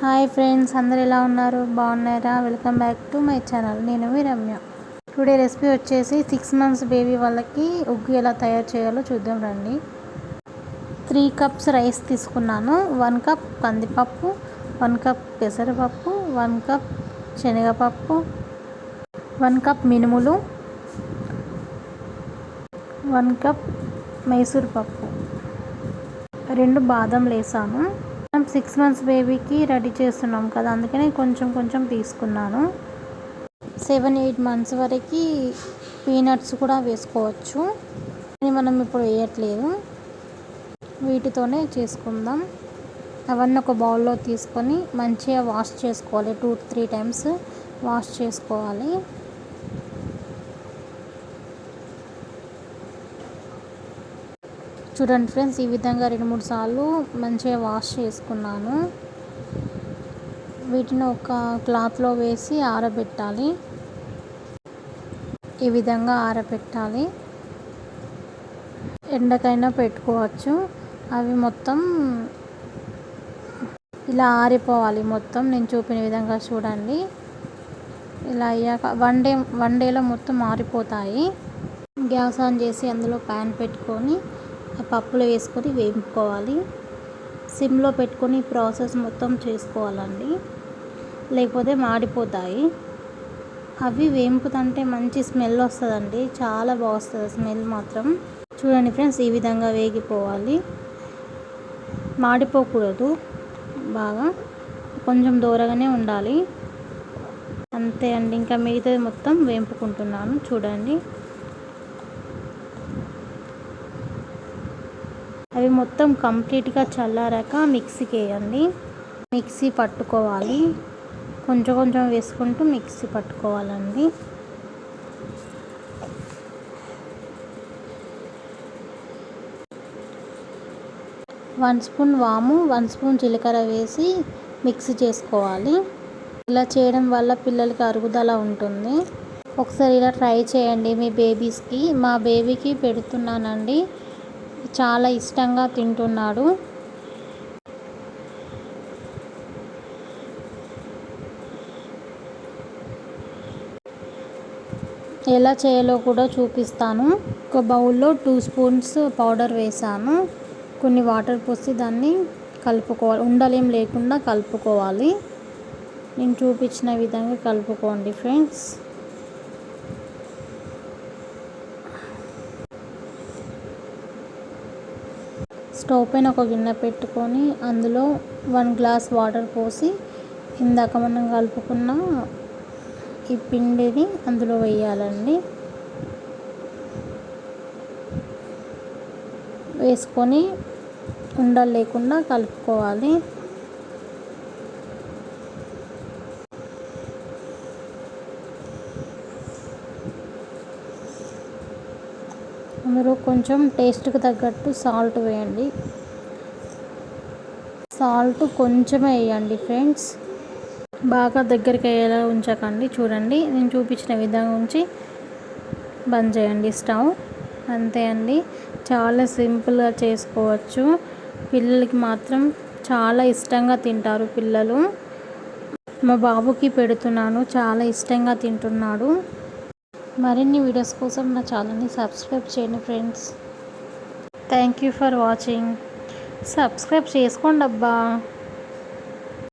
Hi friends, అందరు ఎలా ఉన్నారు? బాగున్నారా? Welcome back to my channel. నేను మీ రమ్య. టుడే రెసిపీ వచ్చేసి 6 months బేబీ వాళ్ళకి ఉగ్గు ఎలా తయారు చేయాలో చూద్దాం రండి. 3 cups రైస్ తీసుకున్నాను. 1 cup కందిపప్పు, 1 cup పెసరపప్పు, 1 cup శనగపప్పు, 1 cup మినుములు, 1 cup మైసూర్ పప్పు, 2 బాదంలు వేసాను. 6 months బేబీకి రెడీ చేస్తున్నాం కదా, అందుకనే కొంచెం తీసుకున్నాను. 7-8 months వరకు పీనట్స్ కూడా వేసుకోవచ్చు, కానీ మనం ఇప్పుడు వేయట్లేదు. వీటితోనే చేసుకుందాం. అవన్నీ ఒక బౌల్లో తీసుకొని మంచిగా వాష్ చేసుకోవాలి. 2-3 times వాష్ చేసుకోవాలి. చూడండి ఫ్రెండ్స్, ఈ విధంగా 2-3 సార్లు మంచిగా వాష్ చేసుకున్నాను. వీటిని ఒక క్లాత్లో వేసి ఆరబెట్టాలి. ఈ విధంగా ఆరబెట్టాలి. ఎండకైనా పెట్టుకోవచ్చు. అవి మొత్తం ఇలా ఆరిపోవాలి. మొత్తం నేను చూపిన విధంగా చూడండి. ఇలా అయ్యాక వన్ డేలో మొత్తం ఆరిపోతాయి. గ్యాస్ ఆన్ చేసి అందులో ప్యాన్ పెట్టుకొని పప్పులు వేసుకొని వేపుకోవాలి. సిమ్లో పెట్టుకొని ప్రాసెస్ మొత్తం చేసుకోవాలండి, లేకపోతే మాడిపోతాయి. అవి వేపుతుంటే మంచి స్మెల్ వస్తుందండి, చాలా బాగుంటుంది స్మెల్ మాత్రం. చూడండి ఫ్రెండ్స్, ఈ విధంగా వేగిపోవాలి. మాడిపోకూడదు, బాగా కొంచెం దూరంగానే ఉండాలి. అంతే అండి. ఇంకా మిగతాది మొత్తం వేపుకుంటున్నాను. చూడండి, అవి మొత్తం కంప్లీట్గా చల్లారాక మిక్సీకి వేయండి. మిక్సీ పట్టుకోవాలి. కొంచెం వేసుకుంటూ మిక్సీ పట్టుకోవాలండి. వన్ స్పూన్ వాము, 1 స్పూన్ జీలకర్ర వేసి మిక్సీ చేసుకోవాలి. ఇలా చేయడం వల్ల పిల్లలకి అరుగుదల ఉంటుంది. ఒకసారి ఇలా ట్రై చేయండి మీ బేబీస్కి. మా బేబీకి పెడుతున్నానండి, చాలా ఇష్టంగా తింటున్నాడు. ఎలా చేయాలో కూడా చూపిస్తాను. ఒక బౌల్లో 2 స్పూన్స్ పౌడర్ వేసాను. కొన్ని వాటర్ పోసి దాన్ని కలుపుకోవాలి. ఉండలేం లేకుండా కలుపుకోవాలి. నేను చూపించిన విధంగా కలుపుకోండి ఫ్రెండ్స్. స్టవ్ పైన ఒక గిన్నె పెట్టుకొని అందులో 1 గ్లాస్ వాటర్ పోసి ఇందాక మనం కలుపుకున్న ఈ పిండిని అందులో వేయాలండి. వేసుకొని ఉండలు లేకుండా కలుపుకోవాలి. అందులో కొంచెం టేస్ట్కి తగ్గట్టు సాల్ట్ వేయండి. సాల్ట్ కొంచెమే వేయండి ఫ్రెండ్స్, బాగా దగ్గరికి అయ్యేలా ఉంచకండి. చూడండి, నేను చూపించిన విధంగా ఉంచి బంద్ చేయండి స్టవ్. అంతే అండి, చాలా సింపుల్గా చేసుకోవచ్చు. పిల్లలకి మాత్రం చాలా ఇష్టంగా తింటారు పిల్లలు. మా బాబుకి పెడుతున్నాను, చాలా ఇష్టంగా తింటున్నాడు. మరిన్ని వీడియోస్ కోసం నా ఛానల్ని సబ్స్క్రైబ్ చేయండి friends. Thank you for watching. Subscribe చేసుకోండి అబ్బా.